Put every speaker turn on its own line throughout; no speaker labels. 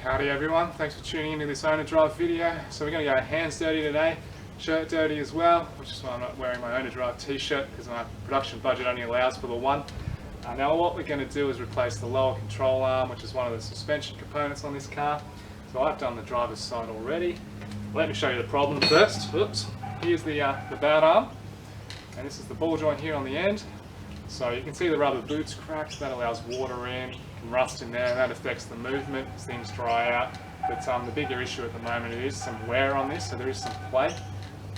Howdy everyone, thanks for tuning into this owner drive video. So we're going to go hands dirty today, shirt dirty as well, which is why I'm not wearing my owner drive t-shirt because my production budget only allows for the one. Now what we're going to do is replace the lower control arm, which is one of the suspension components on this car. So I've done the driver's side already. Let me show you the problem first. Oops. Here's the bad arm, and this is the ball joint here on the end. So you can see the rubber boot's cracked. That allows water in, can rust in there, and that affects the movement as things dry out. But the bigger issue at the moment is some wear on this, so there is some play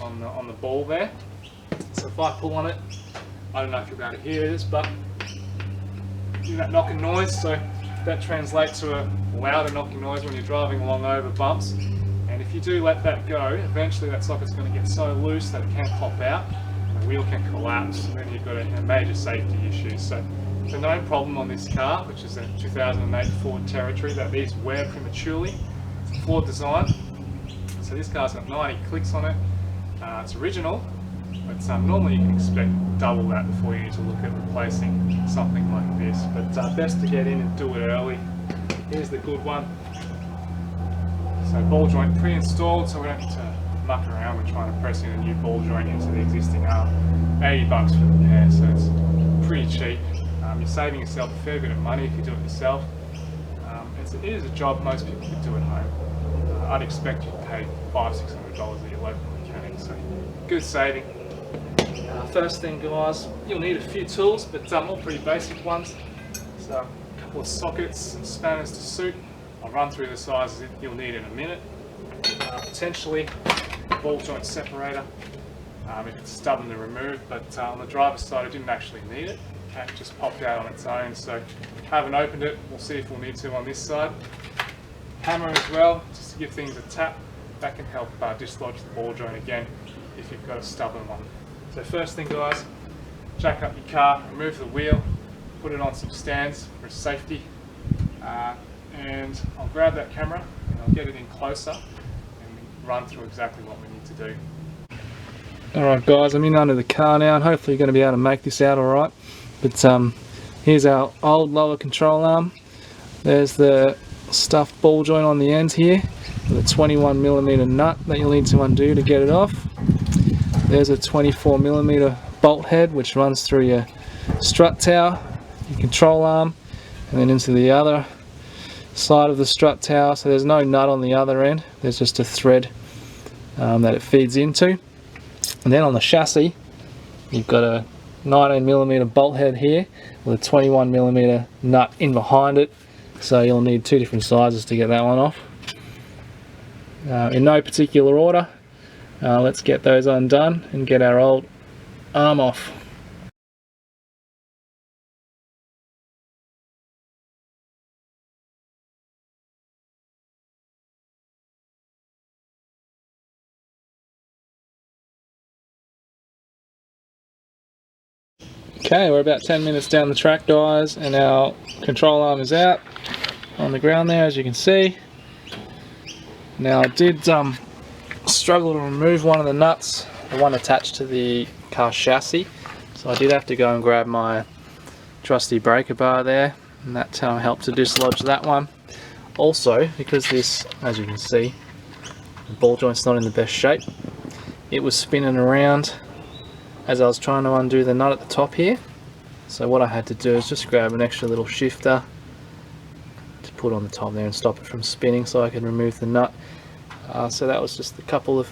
on the ball there. So if I pull on it, I don't know if you'll be able to hear this, but that knocking noise, so that translates to a louder knocking noise when you're driving along over bumps. And if you do let that go, eventually that socket's going to get so loose that it can pop out. The wheel can collapse, and then you've got a major safety issue. So it's a known problem on this car, which is a 2008 Ford Territory, that these wear prematurely. It's a Ford design. So this car's got 90 clicks on it. It's original, but normally you can expect double that before you need to look at replacing something like this. But best to get in and do it early. Here's the good one. So ball joint pre-installed, so we don't need to muck around. We're trying to press in a new ball joint into the existing arm. 80 bucks for the pair, so it's pretty cheap. You're saving yourself a fair bit of money if you do it yourself. It is a job most people could do at home. I'd expect you to pay $500–600 at your local mechanic, so good saving. First thing guys, you'll need a few tools, but all pretty basic ones. So a couple of sockets and spanners to suit. I'll run through the sizes you'll need in a minute. Potentially a ball joint separator if it's stubborn to remove, but on the driver's side I didn't actually need it. It just popped out on its own, so haven't opened it. We'll see if we'll need to on this side. Hammer as well, just to give things a tap. That can help dislodge the ball joint again if you've got a stubborn one. So first thing guys, jack up your car, remove the wheel, put it on some stands for safety, and I'll grab that camera and I'll get it in closer and run through exactly what we need to do. Alright guys, I'm in under the car now and hopefully you're going to be able to make this out alright. But here's our old lower control arm. There's the stuffed ball joint on the end here with a 21mm nut that you'll need to undo to get it off. There's a 24mm bolt head which runs through your strut tower, your control arm, and then into the other side of the strut tower. So there's no nut on the other end, there's just a thread that it feeds into. And then on the chassis you've got a 19mm bolt head here with a 21mm nut in behind it, so you'll need two different sizes to get that one off. In no particular order, let's get those undone and get our old arm off. Okay, we're about 10 minutes down the track guys, and our control arm is out on the ground there, as you can see. Now I did struggle to remove one of the nuts, the one attached to the car chassis, so I did have to go and grab my trusty breaker bar there, and that helped to dislodge that one. Also, because this, as you can see, the ball joint's not in the best shape, it was spinning around as I was trying to undo the nut at the top here. So what I had to do is just grab an extra little shifter to put on the top there and stop it from spinning so I could remove the nut. So that was just a couple of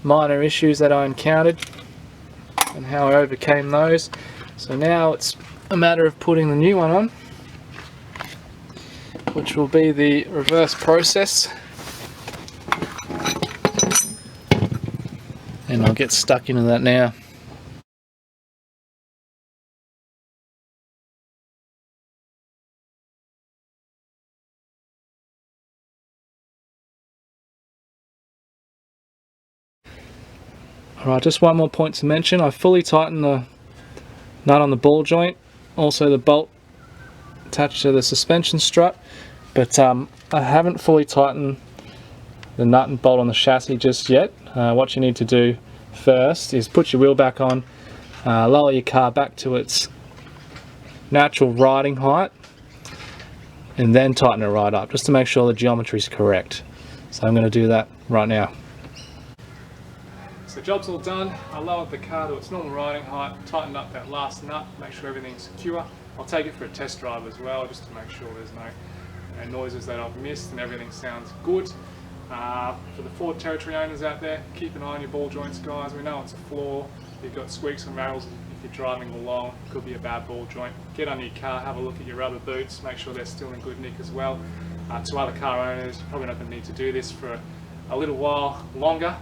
minor issues that I encountered and how I overcame those. So now it's a matter of putting the new one on, which will be the reverse process. And I'll get stuck into that now. Alright, just one more point to mention. I fully tightened the nut on the ball joint, also the bolt attached to the suspension strut, but I haven't fully tightened the nut and bolt on the chassis just yet. What you need to do first is put your wheel back on, lower your car back to its natural riding height, and then tighten it right up, just to make sure the geometry is correct. So I'm going to do that right now. So the job's all done. I lowered the car to its normal riding height, tightened up that last nut, make sure everything's secure. I'll take it for a test drive as well, just to make sure there's no noises that I've missed and everything sounds good. For the Ford Territory owners out there, keep an eye on your ball joints, guys. We know it's a flaw. You've got squeaks and rattles. If you're driving along, it could be a bad ball joint. Get under your car, have a look at your rubber boots, make sure they're still in good nick as well. To other car owners, you're probably not going to need to do this for a little while longer,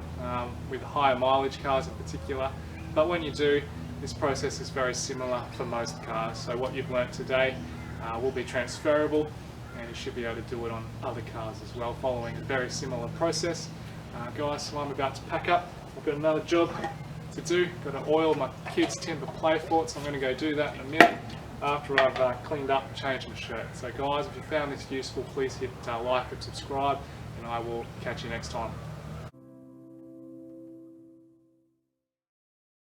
with higher mileage cars in particular. But when you do, this process is very similar for most cars. So what you've learnt today will be transferable, and you should be able to do it on other cars as well, following a very similar process. Guys, so I'm about to pack up. I've got another job to do. Got to oil my kids' timber play fort, so I'm going to go do that in a minute after I've cleaned up and changed my shirt. So guys, if you found this useful, please hit like and subscribe, and I will catch you next time.